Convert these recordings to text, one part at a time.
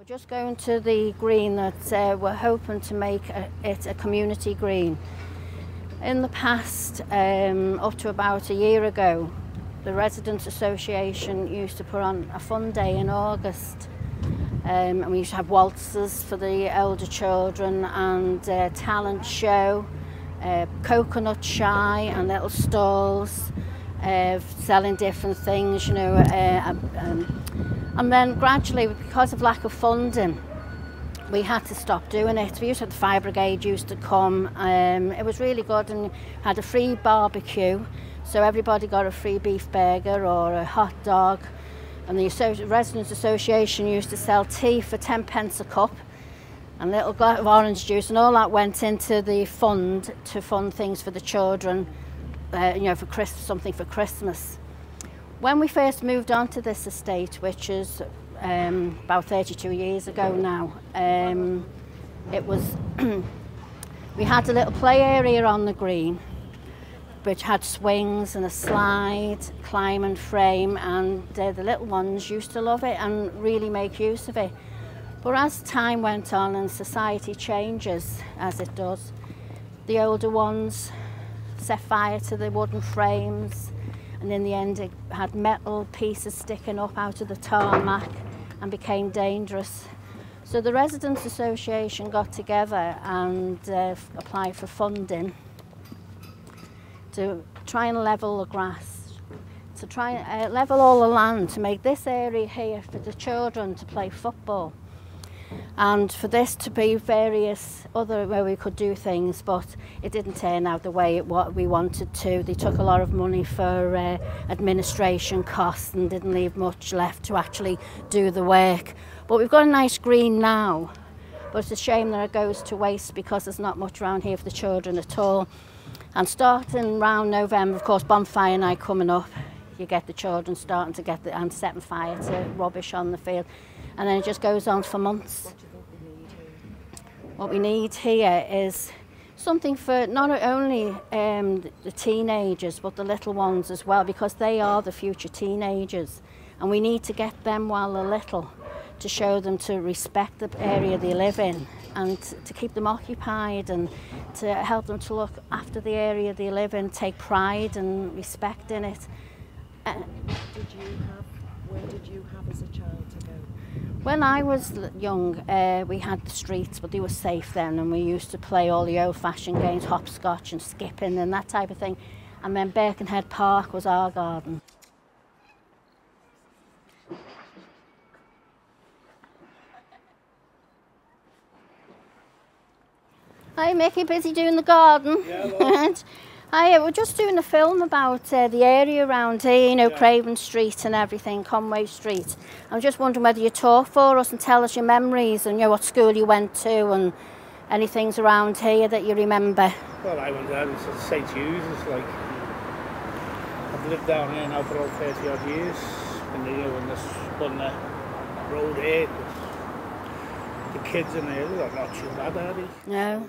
Just going to the green that we're hoping to make it a community green. In the past, up to about a year ago, the Residents Association used to put on a fun day in August. And we used to have waltzes for the older children and talent show, coconut shy and little stalls selling different things, you know. And then gradually, because of lack of funding, we had to stop doing it. We used to have the fire brigade used to come. It was really good, and had a free barbecue, so everybody got a free beef burger or a hot dog. And the Residents Association used to sell tea for 10 pence a cup and a little glass of orange juice, and all that went into the fund to fund things for the children, you know, for something for Christmas. When we first moved onto this estate, which is about 32 years ago now, it was we had a little play area on the green, which had swings and a slide, climb and frame, and the little ones used to love it and really make use of it. But as time went on and society changes, as it does, the older ones set fire to the wooden frames, and in the end it had metal pieces sticking up out of the tarmac and became dangerous. So the Residents Association got together and applied for funding to try and level the grass, to try and level all the land, to make this area here for the children to play football, and for this to be various other where we could do things, but it didn't turn out the way what we wanted to. They took a lot of money for administration costs and didn't leave much left to actually do the work. But we've got a nice green now, but it's a shame that it goes to waste because there's not much around here for the children at all. And starting around November, of course, bonfire night coming up, you get the children starting to get and setting fire to rubbish on the field, and then it just goes on for months. What we need here is something for not only the teenagers but the little ones as well, because they are the future teenagers, and we need to get them while they're little to show them to respect the area they live in, and to keep them occupied, and to help them to look after the area they live in, take pride and respect in it. Where did you have as a child to go? When I was young, we had the streets, but they were safe then, and we used to play all the old-fashioned games, hopscotch and skipping and that type of thing. And then Birkenhead Park was our garden. Hi Mickey, busy doing the garden? Yeah, Hi, we're just doing a film about the area around here, you know, yeah. Craven Street and everything, Conway Street. I'm just wondering whether you talk for us and tell us your memories and, you know, what school you went to and any things around here that you remember. Well, I went down to St. Hugh's. It's like, I've lived down here now for over 30 odd years, and you know, when the road here, the kids in there, they're not too bad, are they? No.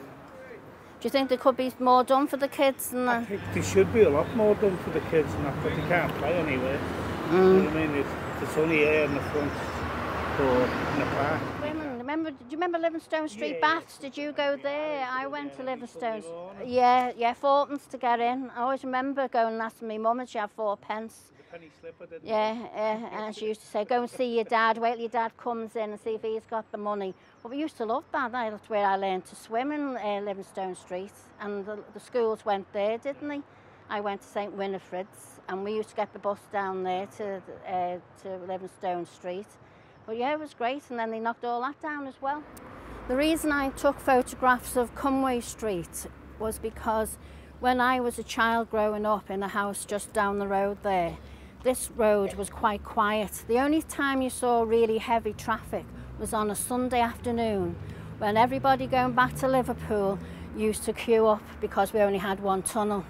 Do you think there could be more done for the kids? I think there should be a lot more done for the kids, and that, but they can't play anywhere. You know what I mean? It's only here in the front or in the park. Do you remember Livingstone Street Baths? Did you go there? I went to Livingstone's. Yeah, fourpence to get in. I always remember going and asking my mum, and she had 4 pence. Penny slipper, didn't and she used to say, go and see your dad, wait till your dad comes in and see if he's got the money. But we used to love that. That's where I learned to swim in Livingstone Street, and the schools went there, didn't they? I went to St Winifred's, and we used to get the bus down there to Livingstone Street. But yeah, it was great, and then they knocked all that down as well. The reason I took photographs of Conway Street was because when I was a child growing up in a house just down the road there, this road was quite quiet. The only time you saw really heavy traffic was on a Sunday afternoon, when everybody going back to Liverpool used to queue up because we only had one tunnel.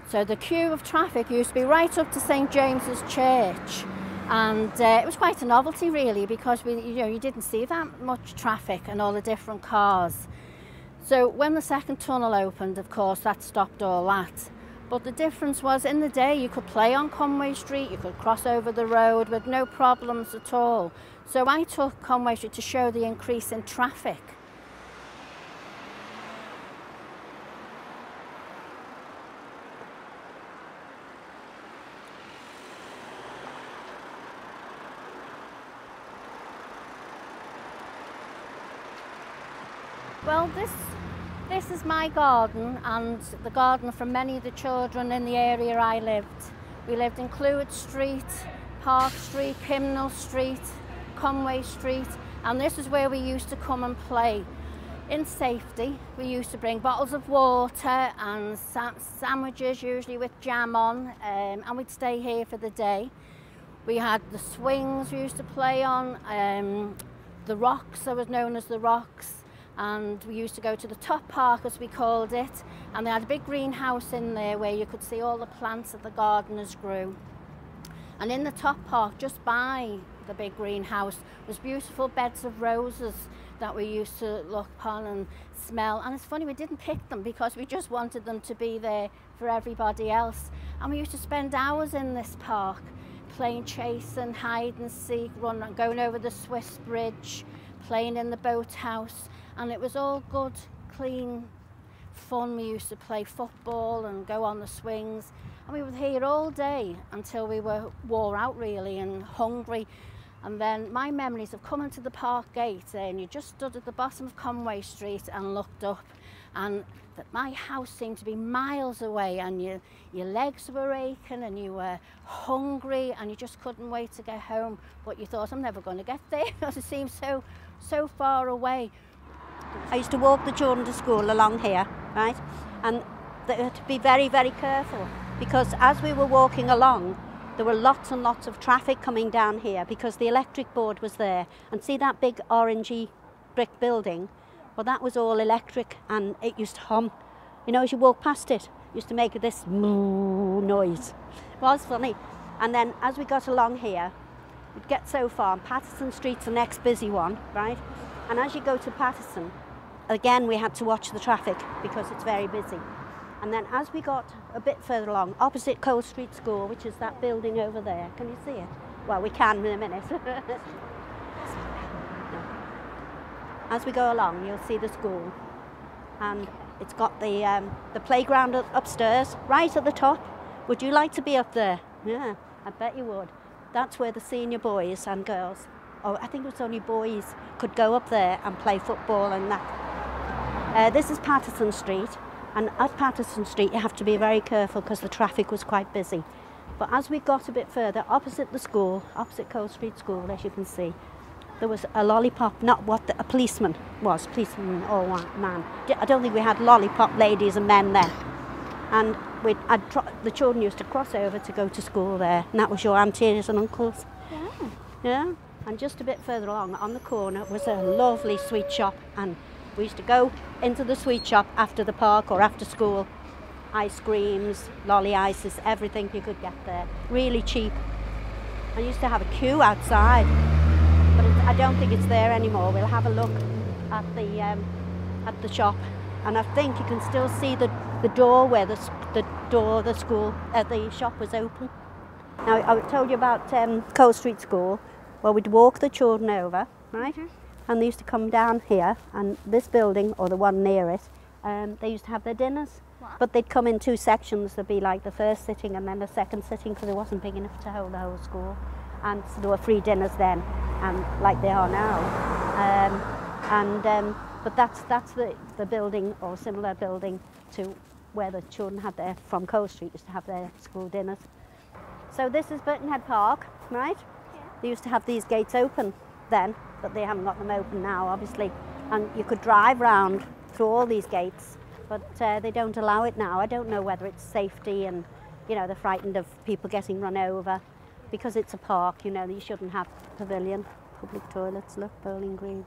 So the queue of traffic used to be right up to St James's Church, and it was quite a novelty really, because you didn't see that much traffic and all the different cars. So when the second tunnel opened, of course, that stopped all that. But the difference was, in the day you could play on Conway Street, you could cross over the road with no problems at all. So I took Conway Street to show the increase in traffic. Well, this is my garden and the garden for many of the children in the area I lived. We lived in Clewett Street, Park Street, Hymnal Street, Conway Street, and this is where we used to come and play. In safety, we used to bring bottles of water and sandwiches, usually with jam on, and we'd stay here for the day. We had the swings we used to play on, the rocks, that was known as the rocks. And we used to go to the top park, as we called it, and they had a big greenhouse in there where you could see all the plants that the gardeners grew. And in the top park, just by the big greenhouse, was beautiful beds of roses that we used to look upon and smell. And it's funny, we didn't pick them because we just wanted them to be there for everybody else. And we used to spend hours in this park playing chase and hide and seek, going over the Swiss Bridge, playing in the boathouse. And it was all good, clean fun. We used to play football and go on the swings. And we were here all day until we were wore out really and hungry. And then my memories of coming to the park gate and you just stood at the bottom of Conway Street and looked up, and that my house seemed to be miles away, and your legs were aching and you were hungry and you just couldn't wait to get home. But you thought, I'm never going to get there because it seemed so far away. I used to walk the children to school along here, right? And they had to be very, very careful, because as we were walking along, there were lots and lots of traffic coming down here because the electric board was there. And see that big orangey brick building? Well, that was all electric, and it used to hum. You know, as you walk past it, it used to make this moo noise. It was funny. And then as we got along here, we'd get so far, and Patterson Street's the next busy one, right? And as you go to Patterson, again we had to watch the traffic because it's very busy. And then as we got a bit further along, opposite Cole Street School, which is that building over there, can you see it? Well, we can in a minute. As we go along, you'll see the school, and it's got the playground upstairs, right at the top. Would you like to be up there? Yeah, I bet you would. That's where the senior boys and girls, oh, I think it was only boys, could go up there and play football and that. This is Patterson Street, and at Patterson Street you have to be very careful because the traffic was quite busy. But as we got a bit further, opposite the school, opposite Cole Street School, as you can see, there was a lollipop, not what a policeman was, policeman or man. I don't think we had lollipop ladies and men there. And the children used to cross over to go to school there, and that was your aunties and uncles. Yeah. Yeah, and just a bit further along on the corner was a lovely sweet shop, and we used to go into the sweet shop after the park or after school. Ice creams, lolly ices, everything you could get there, really cheap. I used to have a queue outside, but I don't think it's there anymore. We'll have a look at the shop, and I think you can still see the door where the shop was open. Now, I told you about Cole Street School. Well, we'd walk the children over, right? Mm-hmm. And they used to come down here, and this building, or the one near it, they used to have their dinners. Wow. But they'd come in two sections. There'd be like the first sitting and then the second sitting, because it wasn't big enough to hold the whole school. And so there were free dinners then, and like they are now. But that's the building, or similar building to where the children had their, from Cole Street, used to have their school dinners. So this is Birkenhead Park, right? Yeah. They used to have these gates open then, but they haven't got them open now, obviously. And you could drive round through all these gates, but they don't allow it now. I don't know whether it's safety and, you know, they're frightened of people getting run over. Because it's a park, you know, you shouldn't have pavilion, public toilets, look, Bowling Green,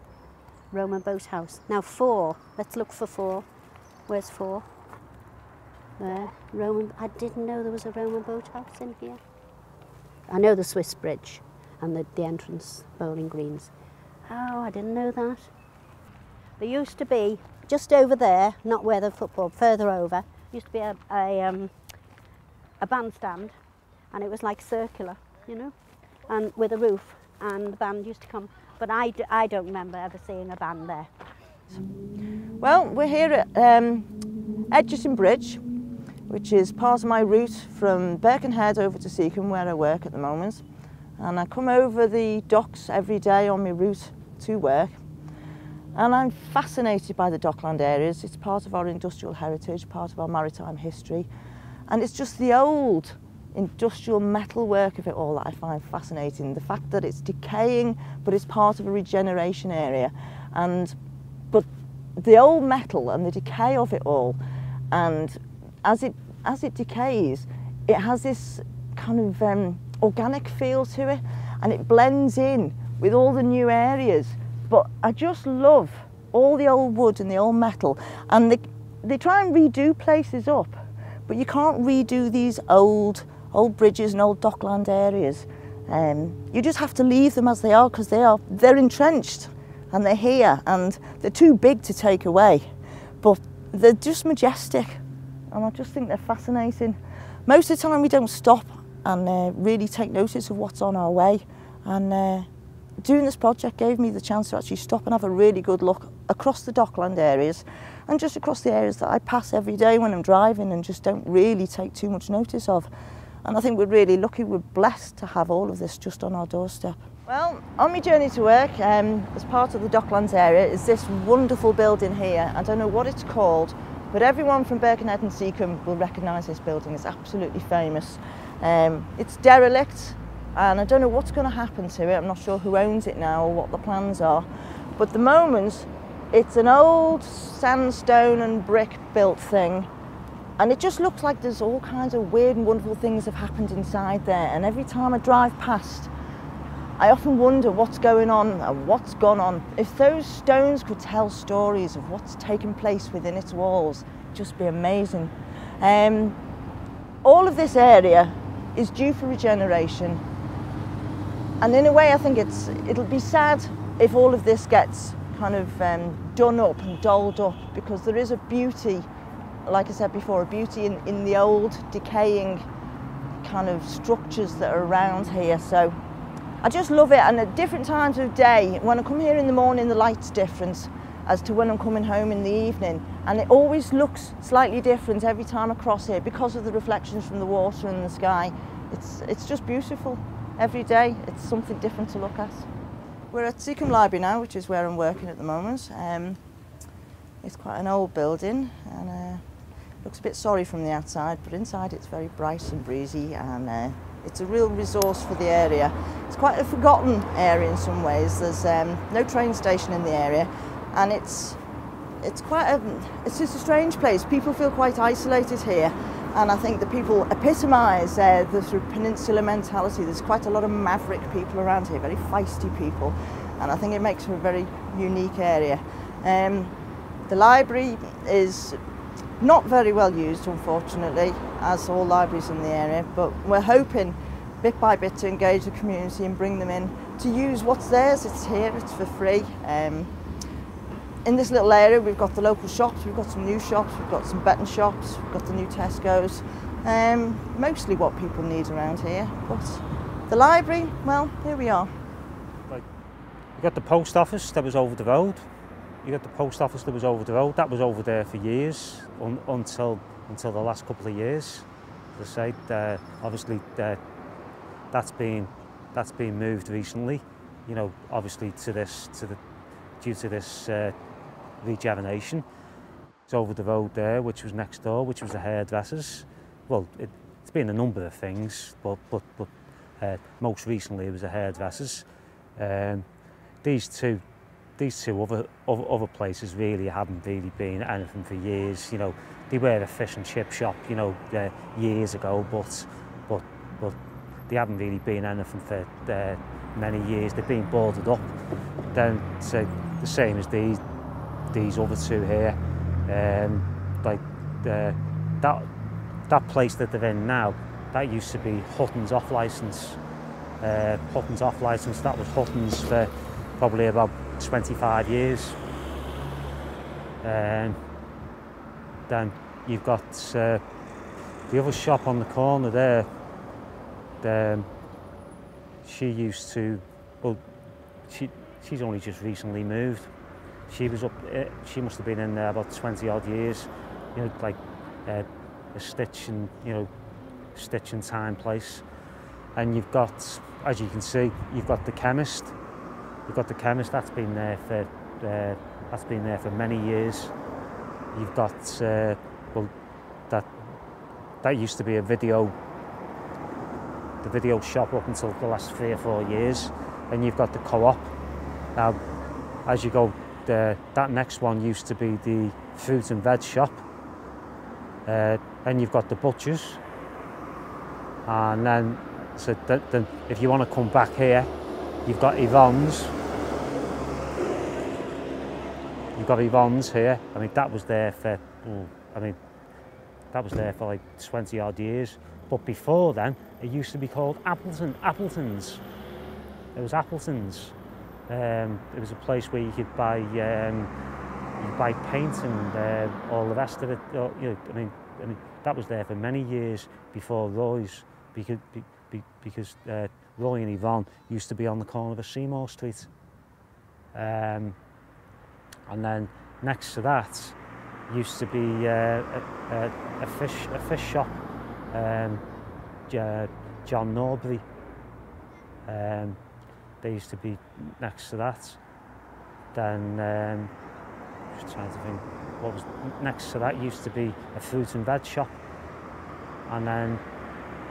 Roman Boathouse. Now 4, let's look for 4. Where's 4? There, Roman, I didn't know there was a Roman Boathouse in here. I know the Swiss Bridge and the entrance, Bowling Greens. Oh, I didn't know that. There used to be, just over there, not where the football, further over, used to be a bandstand, and it was like circular, you know, and with a roof, and the band used to come. But I don't remember ever seeing a band there. Well, we're here at Edgerton Bridge, which is part of my route from Birkenhead over to Seacombe, where I work at the moment. And I come over the docks every day on my route to work. And I'm fascinated by the dockland areas. It's part of our industrial heritage, part of our maritime history. And it's just the old industrial metalwork of it all that I find fascinating. The fact that it's decaying, but it's part of a regeneration area. But the old metal and the decay of it all, and as it decays, it has this kind of organic feel to it, and it blends in with all the new areas. But I just love all the old wood and the old metal, and they try and redo places up, but you can't redo these old bridges and old dockland areas. You just have to leave them as they are, because they're entrenched and they're here, and they're too big to take away, but they're just majestic, and I just think they're fascinating. Most of the time we don't stop and really take notice of what's on our way, and doing this project gave me the chance to actually stop and have a really good look across the dockland areas and just across the areas that I pass every day when I'm driving and just don't really take too much notice of. And I think we're really lucky, we're blessed to have all of this just on our doorstep. Well, on my journey to work, as part of the Docklands area, is this wonderful building here. I don't know what it's called, but everyone from Birkenhead and Seacombe will recognise this building. It's absolutely famous. It's derelict, and I don't know what's going to happen to it. I'm not sure who owns it now or what the plans are. But at the moment, it's an old sandstone and brick built thing. And it just looks like there's all kinds of weird and wonderful things have happened inside there. And every time I drive past, I often wonder what's going on and what's gone on. If those stones could tell stories of what's taken place within its walls, it'd just be amazing. All of this area is due for regeneration. And in a way, I think it'll be sad if all of this gets kind of done up and dolled up, because there is a beauty, like I said before, a beauty in the old decaying kind of structures that are around here. So I just love it, and at different times of day, when I come here in the morning, the light's different as to when I'm coming home in the evening, and it always looks slightly different every time I cross here because of the reflections from the water and the sky. It's just beautiful. Every day it's something different to look at. We're at Seacombe Library now, which is where I'm working at the moment. It's quite an old building, and looks a bit sorry from the outside, but inside it's very bright and breezy, and it's a real resource for the area. It's quite a forgotten area in some ways. There's no train station in the area, and it's just a strange place. People feel quite isolated here, and I think the people epitomise the sort of peninsular mentality. There's quite a lot of maverick people around here, very feisty people, and I think it makes for a very unique area. The library is not very well used, unfortunately, as all libraries in the area, but we're hoping bit by bit to engage the community and bring them in to use what's theirs. It's here, it's for free. In this little area we've got the local shops, we've got some new shops, we've got some betting shops, we've got the new Tesco's, mostly what people need around here. But the library, well, here we are. Like, you got the post office that was over the road. You got the post office that was over the road. That was over there for years, until the last couple of years. As I say, obviously that's been moved recently. You know, obviously due to this regeneration. It's over the road there, which was next door, which was the hairdressers. Well, it's been a number of things, but most recently it was the hairdressers. These two other places really haven't really been anything for years. You know, they were a fish and chip shop, you know, years ago, but they haven't really been anything for many years. They've been boarded up. Then so the same as these other two here. Like that place that they're in now, that used to be Hutton's off licence. Hutton's off licence. That was Hutton's for probably about 25 years. Then you've got the other shop on the corner there, she used to, well, she's only just recently moved. She was up, she must have been in there about 20 odd years, you know, like a stitch and, you know, stitch and time place. And you've got, as you can see, you've got the chemist. You've got the chemist, that's been there for many years. You've got, well, that used to be the video shop up until the last 3 or 4 years. And you've got the co-op. Now, as you go, that next one used to be the fruit and veg shop. And you've got the butchers. And then, so then if you want to come back here, you've got Yvonne's. You've got Yvonne's here. I mean, that was there for, that was there for like 20 odd years. But before then, it used to be called Appleton's. It was Appleton's. It was a place where you could buy paint and all the rest of it. You know, I mean, that was there for many years before Roy's, because Roy and Yvonne used to be on the corner of Seymour Street. And then next to that used to be a fish shop, John Norbury. They used to be next to that. Then just trying to think what was next to that. Used to be a fruit and veg shop, and then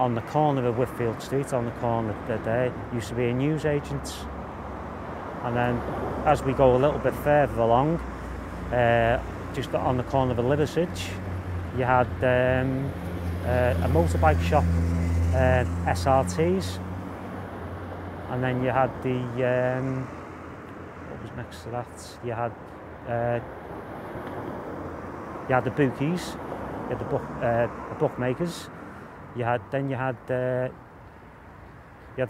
on the corner of Whitfield Street, on the corner there, used to be a newsagent. And then as we go a little bit further along, just on the corner of Liversidge, you had a motorbike shop, SRTs, and then you had the what was next to that? You had the bookies, you had the bookmakers. You had the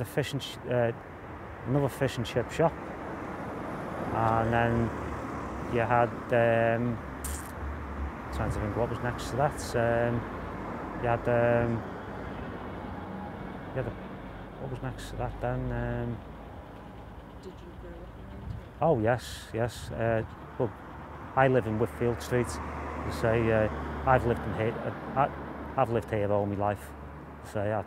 fish and another fish and chip shop, and then you had trying to think what was next to that. You had what was next to that then? Did you grow up around here? Oh yes. Well, I live in Whitfield Street. You say I've lived in here. I've lived here all my life. Say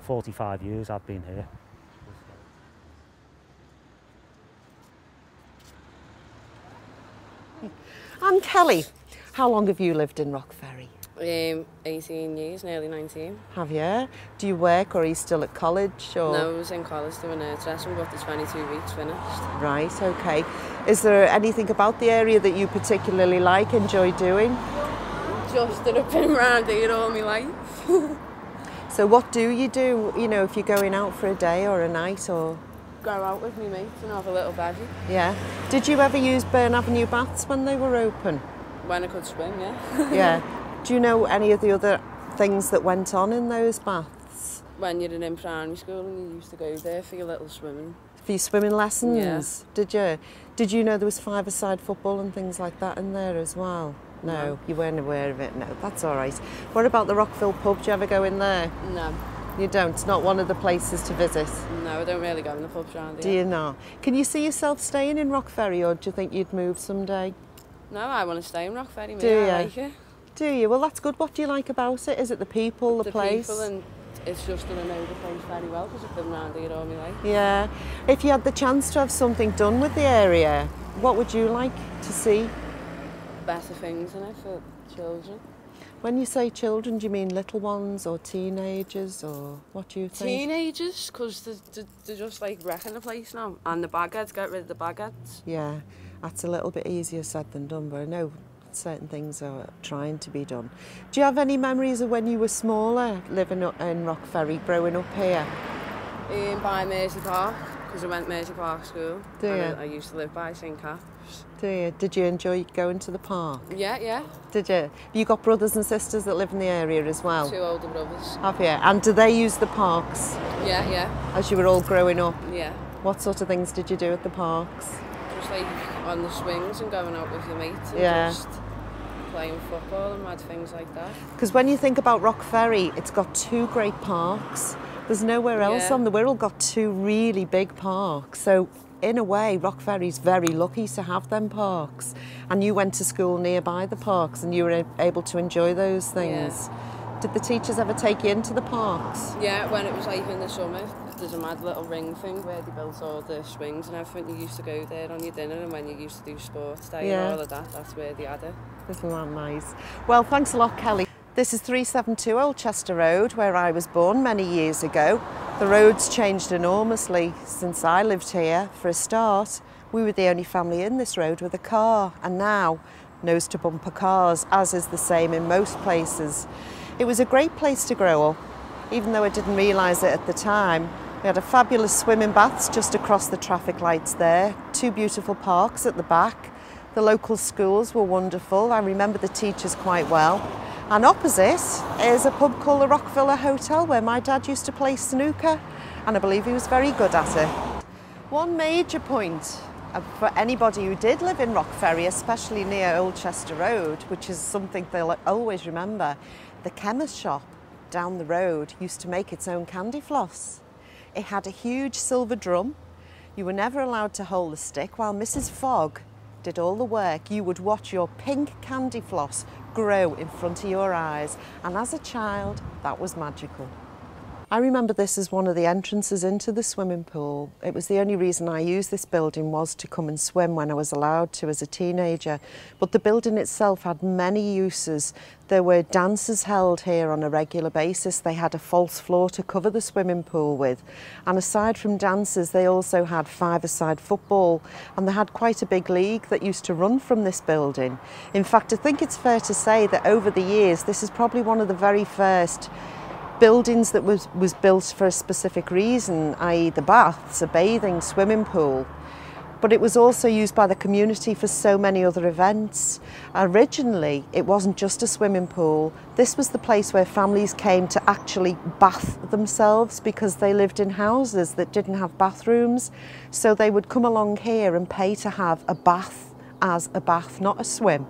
45 years I've been here. And Kelly, how long have you lived in Rockferry? 18 years, nearly 19. Have you? Do you work or are you still at college? Or? No, I was in college doing hairdressing, but the 22 weeks finished. Right, okay. Is there anything about the area that you particularly like, enjoy doing? Just that I've been around here all my life. So what do, you know, if you're going out for a day or a night or? Go out with me mates and have a little badgie. Yeah. Did you ever use Burn Avenue baths when they were open? When I could swim, yeah. Yeah. Do you know any of the other things that went on in those baths? When you're in primary school and you used to go there for your little swimming. For your swimming lessons? Yeah. Did you? Did you know there was five-a-side football and things like that in there as well? No, you weren't aware of it. No, that's all right. What about the Rockville pub? Do you ever go in there? No. You don't? It's not one of the places to visit? No, I don't really go in the pubs around here. Do you not? Can you see yourself staying in Rockferry or do you think you'd move someday? No, I want to stay in Rockferry. Do you? I like it. Do you? Well, that's good. What do you like about it? Is it the people, the place? The people, and it's just that I know the place very well because I've been around here all my life. Yeah. If you had the chance to have something done with the area, what would you like to see? Better things in it for children. When you say children, do you mean little ones or teenagers or what do you think? Teenagers, because they're just like wrecking the place now. And the bagheads, get rid of the bagheads. Yeah, that's a little bit easier said than done, but I know certain things are trying to be done. Do you have any memories of when you were smaller, living in Rockferry, growing up here? By Mersey Park, because I went Mersey Park school. Do you? I used to live by St Caps. Do you? Did you enjoy going to the park? Yeah. Did you? Have you got brothers and sisters that live in the area as well? 2 older brothers. Have you? And do they use the parks? Yeah. As you were all growing up? Yeah. What sort of things did you do at the parks? Just like on the swings and going out with your mates and Yeah. just playing football and mad things like that. Because when you think about Rock Ferry, it's got 2 great parks. There's nowhere else on the Wirral got 2 really big parks. So in a way, Rock Ferry's very lucky to have them parks. And you went to school nearby the parks and you were able to enjoy those things. Yeah. Did the teachers ever take you into the parks? Yeah, when it was like in the summer, there's a mad little ring thing where they built all the swings and everything. You used to go there on your dinner, and when you used to do sports day and all of that, that's where they had it. Isn't that nice? Well, thanks a lot, Kelly. This is 372 Old Chester Road, where I was born many years ago. The road's changed enormously since I lived here. For a start, we were the only family in this road with a car, and now nose-to-bumper cars, as is the same in most places. It was a great place to grow up, even though I didn't realise it at the time. We had a fabulous swimming baths just across the traffic lights there, 2 beautiful parks at the back. The local schools were wonderful. I remember the teachers quite well. And opposite is a pub called the Rock Villa Hotel, where my dad used to play snooker, and I believe he was very good at it. One major point for anybody who did live in Rock Ferry, especially near Old Chester Road, which is something they'll always remember, the chemist shop down the road used to make its own candy floss. It had a huge silver drum. You were never allowed to hold the stick while Mrs. Fogg did all the work. You would watch your pink candy floss grow in front of your eyes, and as a child, that was magical. I remember this as one of the entrances into the swimming pool. It was the only reason I used this building was to come and swim when I was allowed to as a teenager. But the building itself had many uses. There were dances held here on a regular basis. They had a false floor to cover the swimming pool with. And aside from dances, they also had 5-a-side football. And they had quite a big league that used to run from this building. In fact, I think it's fair to say that over the years, this is probably one of the very first buildings that was built for a specific reason, i.e. the baths, a bathing, swimming pool. But it was also used by the community for so many other events. Originally, it wasn't just a swimming pool. This was the place where families came to actually bath themselves because they lived in houses that didn't have bathrooms. So they would come along here and pay to have a bath as a bath, not a swim.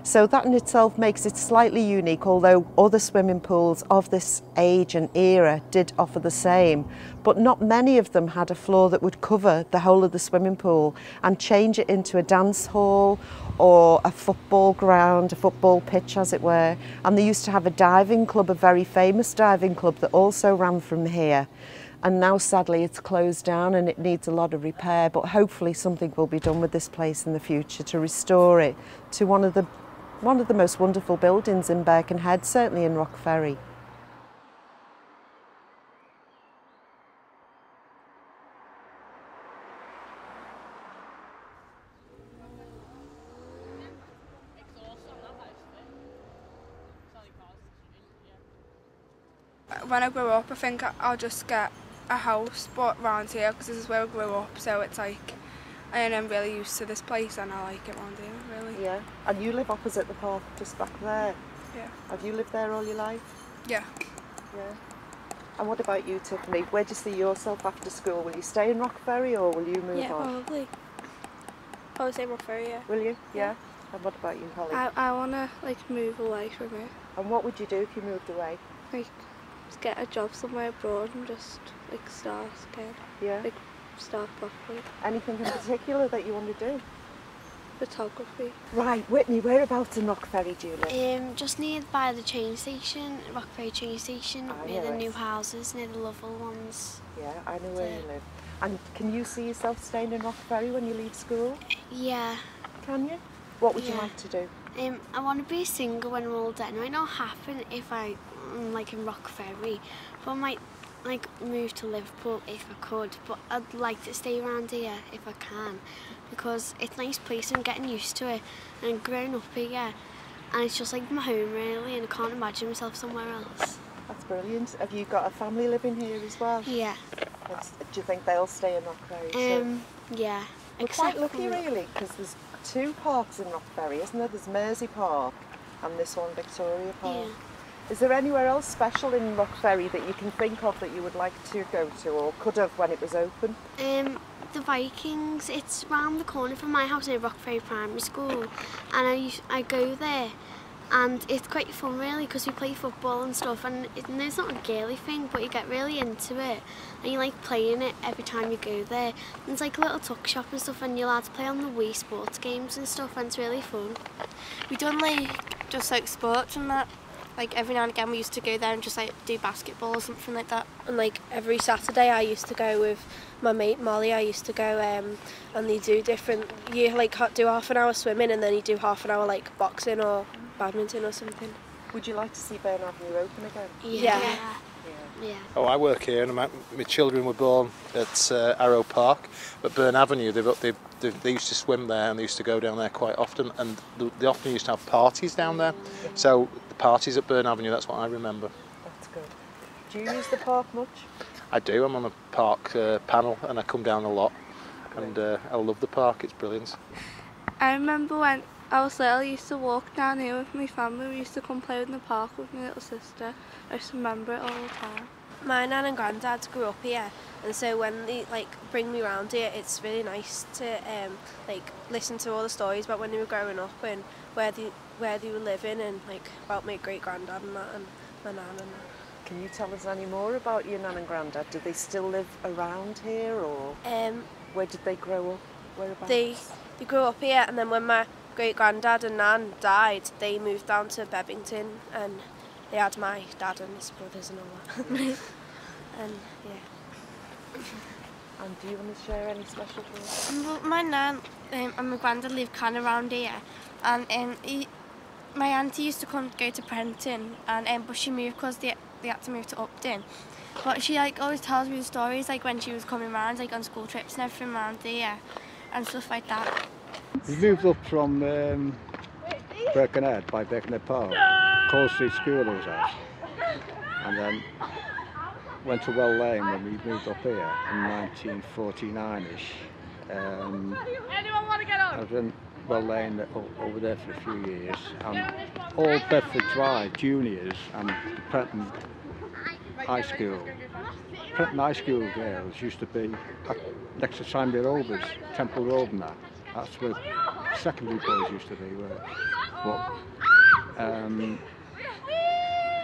So that in itself makes it slightly unique, although other swimming pools of this age and era did offer the same. But not many of them had a floor that would cover the whole of the swimming pool and change it into a dance hall or a football ground, a football pitch as it were. And they used to have a diving club, a very famous diving club that also ran from here. And now sadly it's closed down and it needs a lot of repair, but hopefully something will be done with this place in the future to restore it to one of the most wonderful buildings in Birkenhead, certainly in Rock Ferry. When I grow up, I think I'll just get a house, but round here, because this is where I grew up, so it's like, and I'm really used to this place and I like it round here, really. Yeah, and you live opposite the park, just back there. Yeah. Have you lived there all your life? Yeah. Yeah. And what about you, Tiffany? Where do you see yourself after school? Will you stay in Rock Ferry or will you move on? Yeah, probably. Probably stay in Rock Ferry, yeah. Will you? Yeah. And what about you, Holly? I want to, like, move away from it. And what would you do if you moved away? Like, just get a job somewhere abroad and just, like, start again. Yeah. Like, start properly. Anything in particular that you want to do? Photography. Right, Whitney, whereabouts in Rock Ferry do you live? Just near by the train station, Rock Ferry train station, near the new houses, near the Lovell ones. Yeah, I know where you live. And can you see yourself staying in Rock Ferry when you leave school? Yeah. Can you? What would you like to do? I want to be a singer when I'm older. It might not happen if I'm like in Rock Ferry, but I might like move to Liverpool if I could, but I'd like to stay around here if I can, because it's a nice place. I'm getting used to it and I'm growing up here, and it's just like my home really, and I can't imagine myself somewhere else. That's brilliant. Have you got a family living here as well? Yeah. Do you think they'll stay in Rock Ferry? Yeah. We're quite lucky really, because there's 2 parks in Rock Ferry, isn't there? There's Mersey Park and this one, Victoria Park. Yeah. Is there anywhere else special in Rock Ferry that you can think of that you would like to go to or could have when it was open? The Vikings, it's round the corner from my house in Rock Ferry Primary School, and I go there and it's quite fun really because we play football and stuff, and it's not a girly thing, but you get really into it and you like playing it every time you go there. And it's like a little tuck shop and stuff, and you're allowed to play on the Wii sports games and stuff, and it's really fun. We done like just like sports and that. Like every now and again we used to go there and just like do basketball or something like that. And like every Saturday I used to go with my mate Molly. I used to go and they do different, you like do half an hour swimming and then you do half an hour like boxing or badminton or something. Would you like to see Burn Avenue open again? Yeah. Oh, I work here, and my children were born at Arrow Park, but Burn Avenue, they used to swim there, and they used to go down there quite often, and they often used to have parties down there. So the parties at Burn Avenue, that's what I remember. That's good. Do you use the park much? I do. I'm on the park panel, and I come down a lot, and I love the park. It's brilliant. I remember when I was little, I used to walk down here with my family. We used to come play in the park with my little sister. I just remember it all the time. My nan and granddad grew up here, and so when they like bring me around here, it's really nice to like listen to all the stories about when they were growing up and where they were living, and like about my great granddad and that, and my nan and that. Can you tell us any more about your nan and granddad? Do they still live around here, or where did they grow up? Whereabouts? They grew up here, and then when my great granddad and nan died, they moved down to Bebington, and they had my dad and his brothers and all that. And yeah. And do you want to share any special stories? Well, my nan and my granddad lived kind of around here, and my auntie used to go to Prenton, and but she moved because they had to move to Upton. But she like always tells me the stories like when she was coming around, like on school trips and everything around here and stuff like that. We moved up from Birkenhead, by Birkenhead Park, Cole Street School was at, and then went to Well Lane when we moved up here in 1949ish. I was in Well Lane over there for a few years, and all Bedford Drive juniors and Prenton High School. Prenton High School girls used to be next to Sandy Rovers, Temple Road and that. That's where secondary boys used to be. But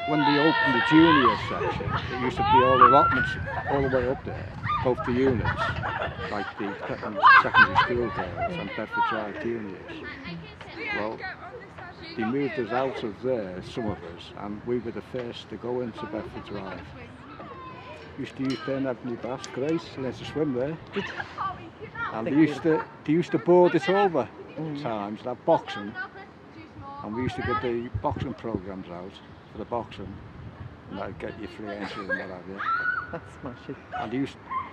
when they opened the junior section, it used to be all allotments all the way up there, both the units, like the secondary school girls and Bedford Drive juniors. Well, they moved us out of there, some of us, and we were the first to go into Bedford Drive. Used to use Burn Avenue Baths, great, learned to swim there. And they used to board it over at times and have boxing, and we used to get the boxing programmes out for the boxing, and that'd get you free entry and what have you. That's smashing. And they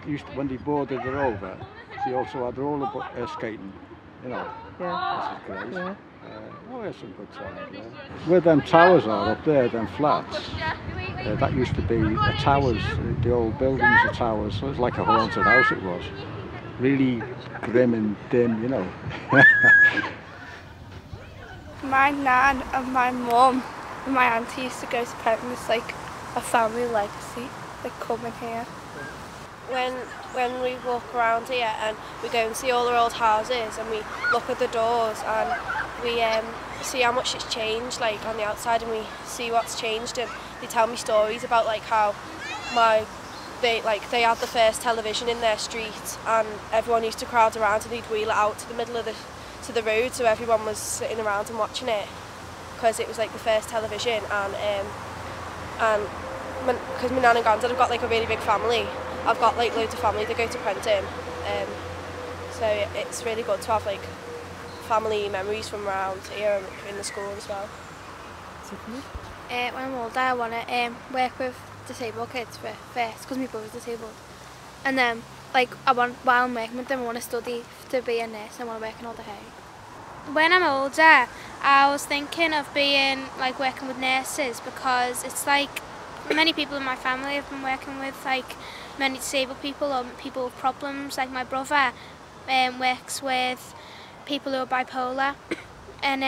used to, when they boarded it over, they also had roller skating, you know. Yeah. This is great. Yeah. Oh, it's some good times, yeah. Where them towers are up there, them flats, that used to be the towers, the old buildings, the towers, so it was like a haunted house it was. Really grim and dim, you know. My nan and my mum and my auntie used to go to Prenton. It's like a family legacy, like coming here. When we walk around here and we go and see all the old houses and we look at the doors and we see how much it's changed, like on the outside, and we see what's changed, and they tell me stories about like how they had the first television in their street, and everyone used to crowd around and they'd wheel it out to the middle of the road, so everyone was sitting around and watching it because it was like the first television. And because my nan and granddad have got like a really big family, I've got like loads of family that go to Prenton, so it's really good to have like family memories from around here in the school as well. When I'm older, I want to work with disabled kids first, because my brother's disabled, and then like while I'm working with them, I want to study to be a nurse. I want to work in older care. When I'm older, I was thinking of being like working with nurses, because it's like many people in my family have been working with like many disabled people or people with problems. Like my brother works with people who are bipolar, and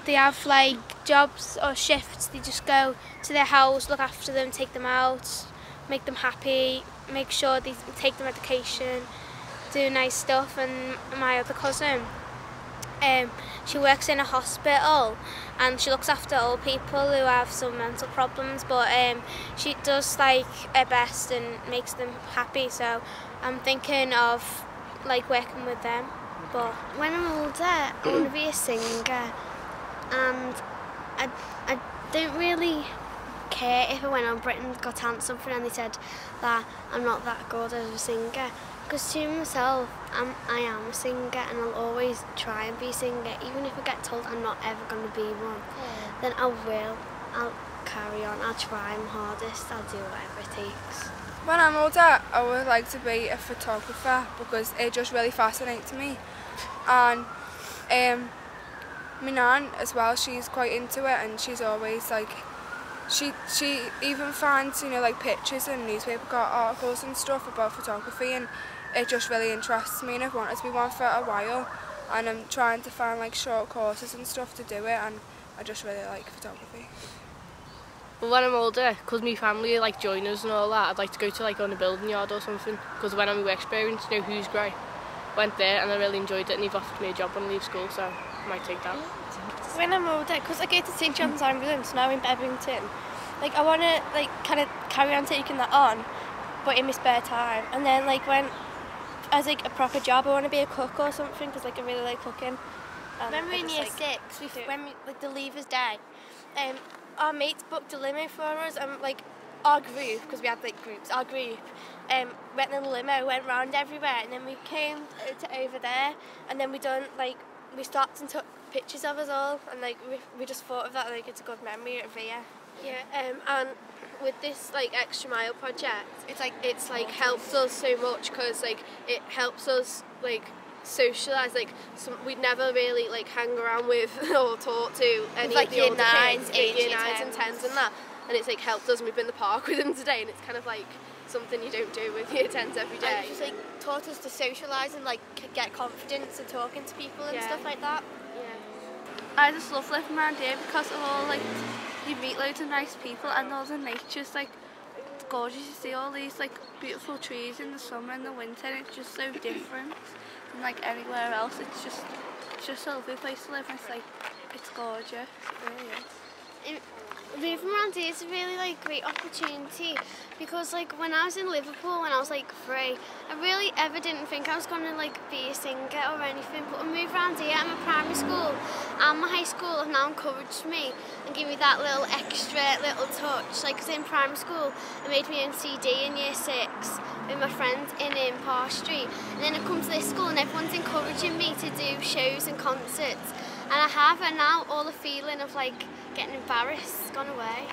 they have like jobs or shifts. They just go to their house, look after them, take them out, make them happy, make sure they take the medication, do nice stuff. And my other cousin, She works in a hospital and she looks after old people who have some mental problems, but she does like her best and makes them happy, so I'm thinking of like working with them. But when I'm older, I want to be a singer, and I don't really care if I went on Britain's Got Talent something and they said that I'm not that good as a singer, because to myself I am a singer and I'll always try and be a singer. Even if I get told I'm not ever going to be one, then I'll carry on, I'll try my hardest, I'll do whatever it takes. When I'm older, I would like to be a photographer because it just really fascinates me. And my nan as well, she's quite into it, and she's always like, she even finds, you know, like pictures and newspaper articles and stuff about photography, and it just really interests me, and I've wanted to be one for a while, and I'm trying to find like short courses and stuff to do it, and I just really like photography. Well, when I'm older, because my family like join us and all that, I'd like to go to like on a building yard or something, because when I'm work experience, you know, who's great. Went there and I really enjoyed it, and they've offered me a job when I leave school, so I might take that. When I'm older, because I go to St John's Ambulance now in Bedlington, like I want to like kind of carry on taking that on, but in my spare time. And then like when as like a proper job, I want to be a cook or something, because like I really like cooking. When we were in year 6, when we, like the Leavers Day, our mates booked a limo for us, and like our group, because we had like groups, our group went in a limo, went round everywhere, and then we came to over there, and then we stopped and took pictures of us all, and like we just thought of that, like it's a good memory of here. Yeah, and with this like extra mile project, it's like helped us so much, because like it helps us like socialise, like we'd never really like hang around with or talk to any like of the older year 9s, kids, year 9s and 10s and that, and it's like helped us, and we've been in the park with them today, and it's kind of like something you don't do with year 10s every day. And it's just like taught us to socialise and like get confidence and talking to people and stuff like that. I just love living around here because of all like you meet loads of nice people, and all the nature's like gorgeous. You see all these like beautiful trees in the summer and the winter, and it's just so different than like anywhere else. It's just a lovely place to live, and it's gorgeous. It really is. Moving around here is a really like great opportunity, because like when I was in Liverpool when I was like 3, I really ever didn't think I was going to like be a singer or anything, but I moved around here at my primary school and my high school have now encouraged me and give me that little extra little touch. Like, 'cause in primary school I made my own CD in year 6 with my friends in Park Street, and then I come to this school and everyone's encouraging me to do shows and concerts, and I have, and now all the feeling of like getting embarrassed has gone away.